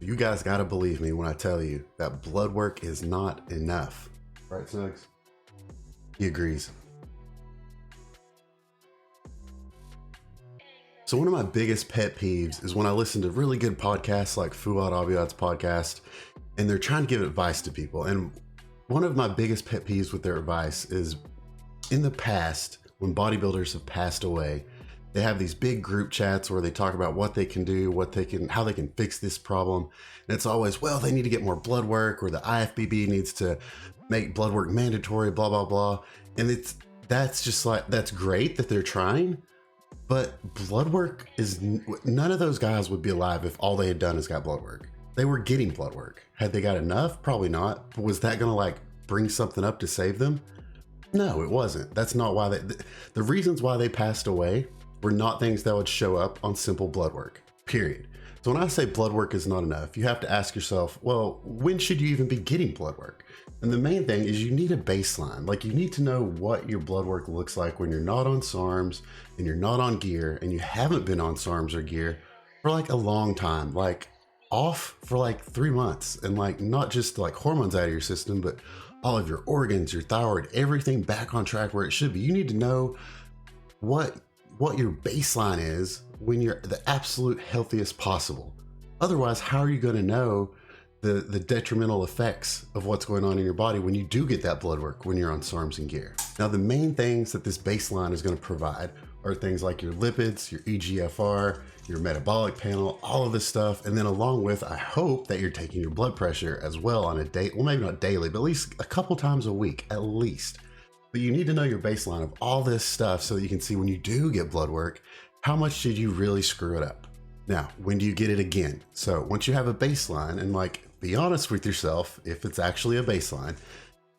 You guys gotta believe me when I tell you that blood work is not enough. Right, Suggs? He agrees. So one of my biggest pet peeves is when I listen to really good podcasts like Fuad Abiad's podcast, and they're trying to give advice to people. And one of my biggest pet peeves with their advice is, in the past, when bodybuilders have passed away, they have these big group chats where they talk about what they can do, how they can fix this problem. And it's always, well, they need to get more blood work, or the IFBB needs to make blood work mandatory, blah, blah, blah. And that's great that they're trying, but blood work is, none of those guys would be alive if all they had done is got blood work. They were getting blood work. Had they got enough? Probably not. But was that gonna bring something up to save them? No, it wasn't. That's not why the reasons why they passed away were not things that would show up on simple blood work, period. So when I say blood work is not enough, you have to ask yourself, well, when should you even be getting blood work? And the main thing is you need a baseline. You need to know what your blood work looks like when you're not on SARMs and you're not on gear and you haven't been on SARMs or gear for a long time, off for 3 months, and not just hormones out of your system, but all of your organs, your thyroid, everything back on track where it should be. You need to know what your baseline is when you're the absolute healthiest possible. Otherwise, how are you going to know the detrimental effects of what's going on in your body when you do get that blood work when you're on SARMs and gear? Now, the main things that this baseline is going to provide are things like your lipids, your EGFR, your metabolic panel, all of this stuff. And then along with, I hope that you're taking your blood pressure as well on a day, well, maybe not daily, but at least a couple times a week, at least. But you need to know your baseline of all this stuff so that you can see when you do get blood work, how much did you really screw it up? Now, when do you get it again? So once you have a baseline, and be honest with yourself, if it's actually a baseline,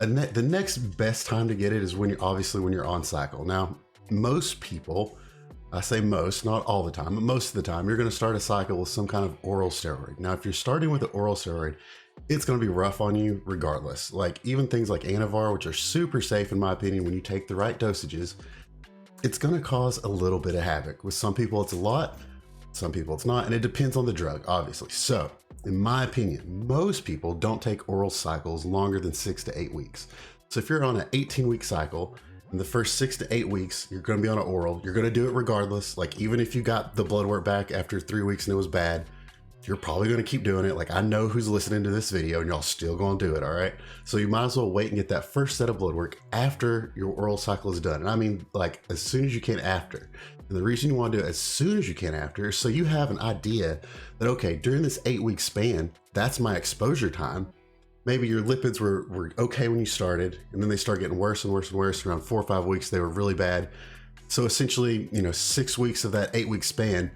the next best time to get it is when you're on cycle. Now, most people, I say most, not all the time, but most of the time, you're going to start a cycle with some kind of oral steroid. Now, if you're starting with an oral steroid, it's going to be rough on you regardless. Even things like Anavar, which are super safe in my opinion when you take the right dosages, it's going to cause a little bit of havoc. With some people it's a lot, some people it's not, and it depends on the drug, obviously. So in my opinion, most people don't take oral cycles longer than 6 to 8 weeks. So if you're on an 18-week cycle, in the first 6 to 8 weeks, you're going to be on an oral. You're going to do it regardless. Even if you got the blood work back after 3 weeks and it was bad, you're probably going to keep doing it. I know who's listening to this video and y'all still going to do it. All right. So you might as well wait and get that first set of blood work after your oral cycle is done. And I mean, as soon as you can after. And the reason you want to do it as soon as you can after is so you have an idea that, okay, during this 8-week span, that's my exposure time. Maybe your lipids were okay when you started, and then they start getting worse and worse and worse. Around 4 or 5 weeks, they were really bad. So essentially, 6 weeks of that 8-week span,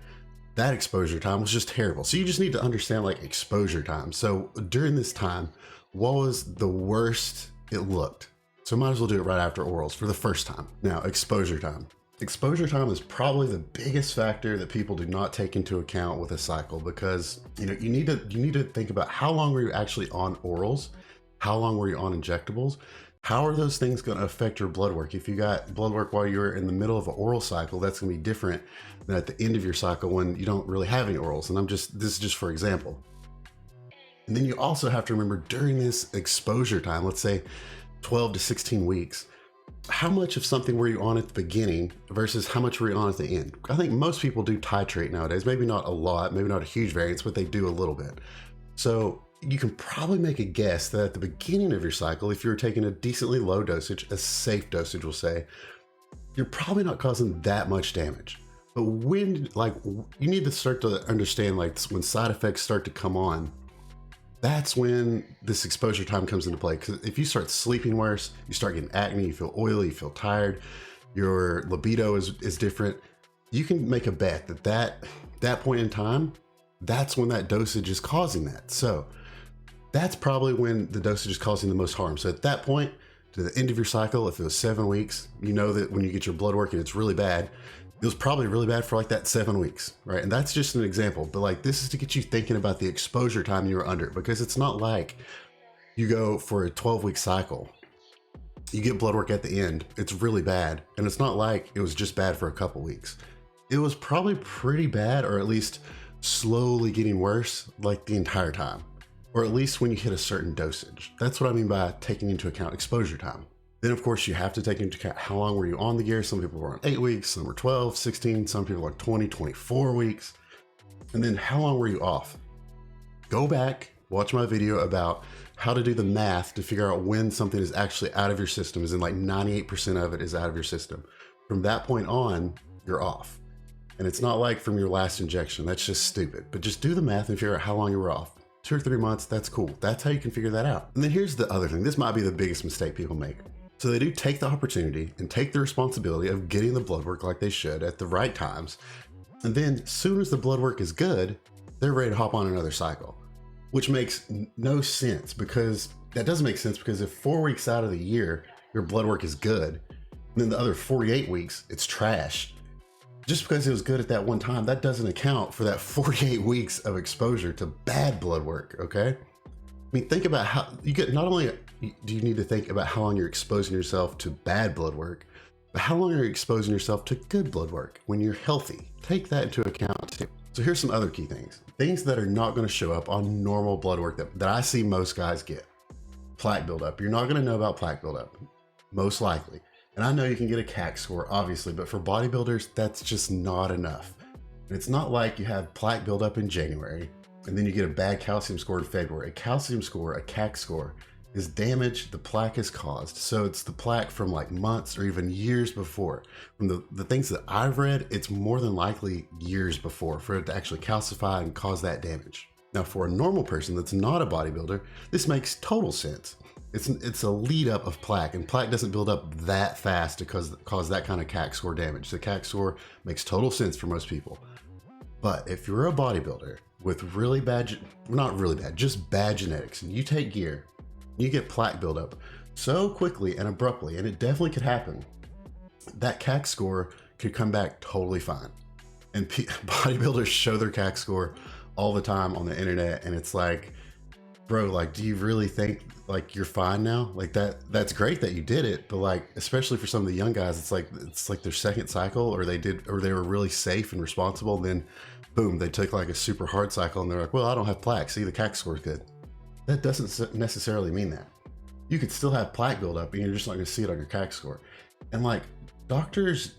that exposure time was just terrible. So you just need to understand exposure time. So during this time, what was the worst it looked? So might as well do it right after orals for the first time. Now, exposure time. Exposure time is probably the biggest factor that people do not take into account with a cycle, because you need to think about how long were you actually on orals, how long were you on injectables, how are those things going to affect your blood work? If you got blood work while you're in the middle of an oral cycle, that's going to be different than at the end of your cycle when you don't really have any orals. And this is just for example. And then you also have to remember during this exposure time, let's say 12 to 16 weeks, how much of something were you on at the beginning versus how much were you on at the end? I think most people do titrate nowadays, maybe not a lot, maybe not a huge variance, but they do a little bit. So you can probably make a guess that at the beginning of your cycle, if you're taking a decently low dosage, a safe dosage we'll say, you're probably not causing that much damage. But when, you need to start to understand, when side effects start to come on, that's when this exposure time comes into play. Because if you start sleeping worse, you start getting acne, you feel oily, you feel tired, your libido is different, you can make a bet that point in time, that's when that dosage is causing that. So that's probably when the dosage is causing the most harm. So at that point, to the end of your cycle, if it was 7 weeks, you know that when you get your blood work and it's really bad, it was probably really bad for that 7 weeks, right? And that's just an example, but this is to get you thinking about the exposure time you were under, because it's not like you go for a 12-week cycle, you get blood work at the end, it's really bad. And it's not like it was just bad for a couple weeks. It was probably pretty bad, or at least slowly getting worse like the entire time, or at least when you hit a certain dosage. That's what I mean by taking into account exposure time. Then of course you have to take into account how long were you on the gear. Some people were on 8 weeks, some were 12, 16, some people like 20, 24 weeks. And then how long were you off? Go back, watch my video about how to do the math to figure out when something is actually out of your system, as in like 98% of it is out of your system. From that point on, you're off. And it's not like from your last injection. That's just stupid. But just do the math and figure out how long you were off. 2 or 3 months, that's cool. That's how you can figure that out. And then here's the other thing. This might be the biggest mistake people make. So they do take the opportunity and take the responsibility of getting the blood work like they should at the right times. And then as soon as the blood work is good, they're ready to hop on another cycle, which makes no sense, because that doesn't make sense, because if 4 weeks out of the year, your blood work is good, and then the other 48 weeks, it's trash. Just because it was good at that one time, that doesn't account for that 48 weeks of exposure to bad blood work, okay? I mean, think about how you get, not only do you need to think about how long you're exposing yourself to bad blood work, but how long are you exposing yourself to good blood work when you're healthy? Take that into account too. So here's some other key things. Things that are not going to show up on normal blood work that I see most guys get. Plaque buildup. You're not going to know about plaque buildup, most likely. And I know you can get a CAC score, obviously, but for bodybuilders, that's just not enough. And it's not like you have plaque buildup in January, and then you get a bad calcium score in February. A calcium score, a CAC score, is damage the plaque has caused. So it's the plaque from like months or even years before. From the things that I've read, it's more than likely years before for it to actually calcify and cause that damage. Now, for a normal person that's not a bodybuilder, this makes total sense. It's a lead up of plaque, and plaque doesn't build up that fast to cause that kind of CAC score damage. The CAC score makes total sense for most people. But if you're a bodybuilder with really bad, not really bad, just bad genetics, and you take gear, you get plaque buildup so quickly and abruptly, and it definitely could happen, that CAC score could come back totally fine. And bodybuilders show their CAC score all the time on the internet, and it's like, bro, like, do you really think like you're fine now? Like that's great that you did it, but like, especially for some of the young guys, it's like their second cycle, or they were really safe and responsible. Then boom, they took like a super hard cycle and they're like, well, I don't have plaque. See, the CAC score is good. That doesn't necessarily mean that. You could still have plaque buildup and you're just not going to see it on your CAC score. And like doctors,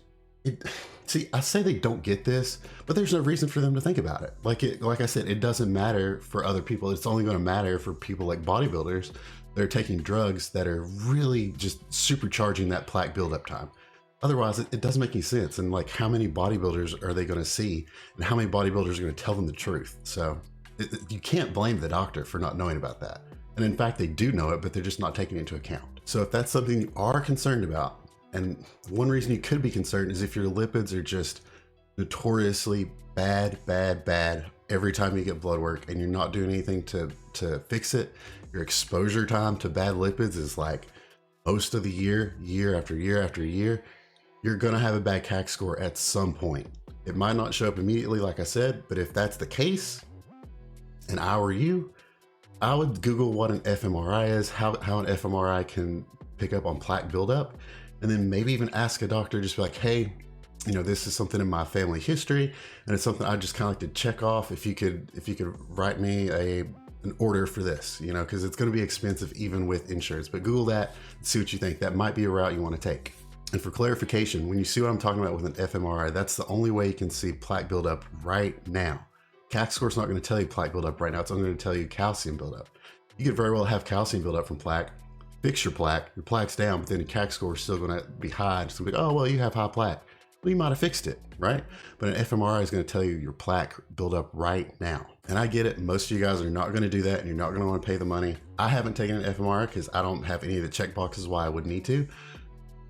see, I say they don't get this, but there's no reason for them to think about it. Like I said, it doesn't matter for other people. It's only going to matter for people like bodybuilders that are taking drugs that are really just supercharging that plaque buildup time. Otherwise, it doesn't make any sense. And like, how many bodybuilders are they going to see, and how many bodybuilders are going to tell them the truth? So you can't blame the doctor for not knowing about that. And in fact, they do know it, but they're just not taking it into account. So if that's something you are concerned about, and one reason you could be concerned is if your lipids are just notoriously bad every time you get blood work, and you're not doing anything to fix it, your exposure time to bad lipids is like most of the year after year after year, you're gonna have a bad CAC score at some point. It might not show up immediately, like I said, but if that's the case, and I were you, I would Google what an fMRI is, how an fMRI can pick up on plaque buildup, and then maybe even ask a doctor, just be like, hey, you know, this is something in my family history, and it's something I just kind of like to check off. If you could write me an order for this, you know, because it's going to be expensive even with insurance. But Google that and see what you think. That might be a route you want to take. And for clarification, when you see what I'm talking about with an fMRI, that's the only way you can see plaque buildup right now. CAC score is not going to tell you plaque buildup right now. It's only going to tell you calcium buildup. You could very well have calcium buildup from plaque, fix your plaque's down, but then your CAC score is still going to be high. It's going to be, oh, well, you have high plaque. Well, you might have fixed it, right? But an fMRI is going to tell you your plaque buildup right now. And I get it. Most of you guys are not going to do that, and you're not going to want to pay the money. I haven't taken an fMRI because I don't have any of the check boxes why I would need to.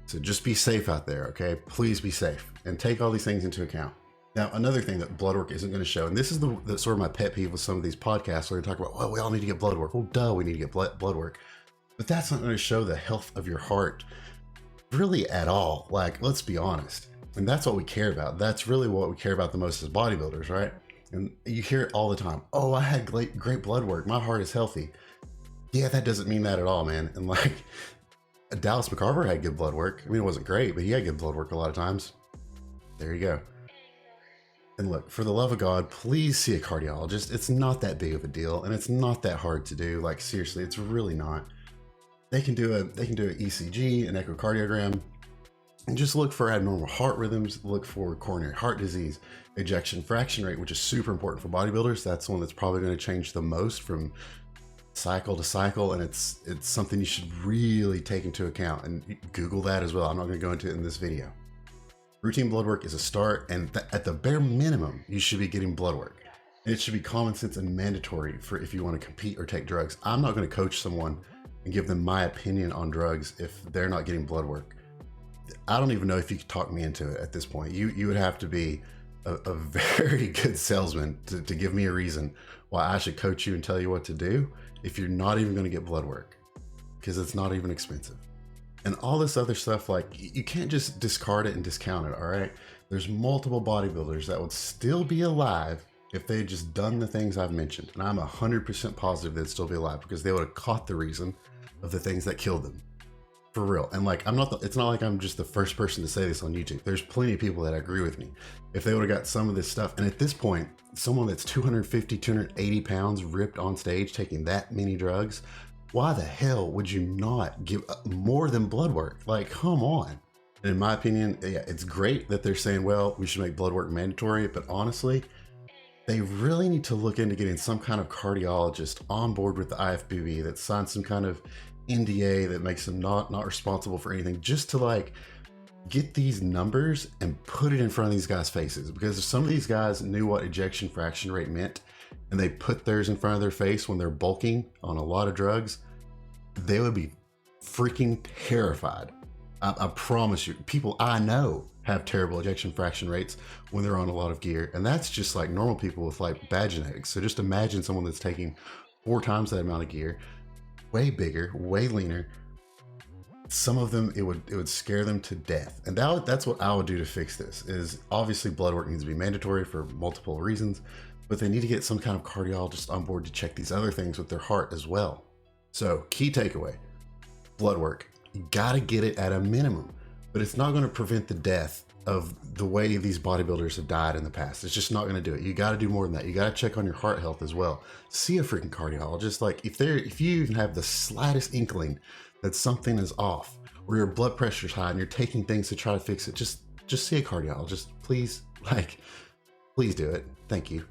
So just be safe out there, okay? Please be safe and take all these things into account. Now, another thing that blood work isn't going to show, and this is the sort of my pet peeve with some of these podcasts where they talk about, well, we all need to get blood work. Well, duh, we need to get blood work. But that's not going to show the health of your heart really at all. Like, let's be honest. And that's what we care about. That's really what we care about the most as bodybuilders, right? And you hear it all the time. Oh, I had great blood work. My heart is healthy. Yeah, that doesn't mean that at all, man. And like, Dallas McCarver had good blood work. I mean, it wasn't great, but he had good blood work a lot of times. There you go. And look, for the love of God, please see a cardiologist. It's not that big of a deal, and it's not that hard to do. Like seriously, it's really not. They can do an ECG, an echocardiogram, and just look for abnormal heart rhythms, look for coronary heart disease, ejection fraction rate, which is super important for bodybuilders. That's the one that's probably going to change the most from cycle to cycle, and it's something you should really take into account, and Google that as well. I'm not going to go into it in this video. Routine blood work is a start, and at the bare minimum, you should be getting blood work. And it should be common sense and mandatory for if you want to compete or take drugs. I'm not going to coach someone and give them my opinion on drugs if they're not getting blood work. I don't even know if you could talk me into it at this point. You would have to be a very good salesman to give me a reason why I should coach you and tell you what to do if you're not even going to get blood work, because it's not even expensive. And all this other stuff, like you can't just discard it and discount it, all right? There's multiple bodybuilders that would still be alive if they had just done the things I've mentioned. And I'm 100% positive they'd still be alive because they would have caught the reason of the things that killed them. For real. And like, it's not like I'm just the first person to say this on YouTube. There's plenty of people that agree with me. If they would have got some of this stuff, and at this point, someone that's 250, 280 pounds ripped on stage taking that many drugs, why the hell would you not give more than blood work? Like, come on. And in my opinion, yeah, it's great that they're saying, well, we should make blood work mandatory, but honestly, they really need to look into getting some kind of cardiologist on board with the IFBB that signs some kind of NDA that makes them not responsible for anything, just to like get these numbers and put it in front of these guys' faces. Because if some of these guys knew what ejection fraction rate meant and they put theirs in front of their face when they're bulking on a lot of drugs, they would be freaking terrified. I promise you. People I know have terrible ejection fraction rates when they're on a lot of gear, and that's just like normal people with like bad genetics. So just imagine someone that's taking 4 times that amount of gear, way bigger, way leaner. Some of them, it would scare them to death. And that's what I would do to fix this. Is obviously blood work needs to be mandatory for multiple reasons, but they need to get some kind of cardiologist on board to check these other things with their heart as well. So key takeaway, blood work, you gotta get it at a minimum, but it's not gonna prevent the death of the way these bodybuilders have died in the past. It's just not gonna do it. You gotta do more than that. You gotta check on your heart health as well. See a freaking cardiologist. Like if you even have the slightest inkling that something is off or your blood pressure's high and you're taking things to try to fix it, just see a cardiologist, please. Like, please do it. Thank you.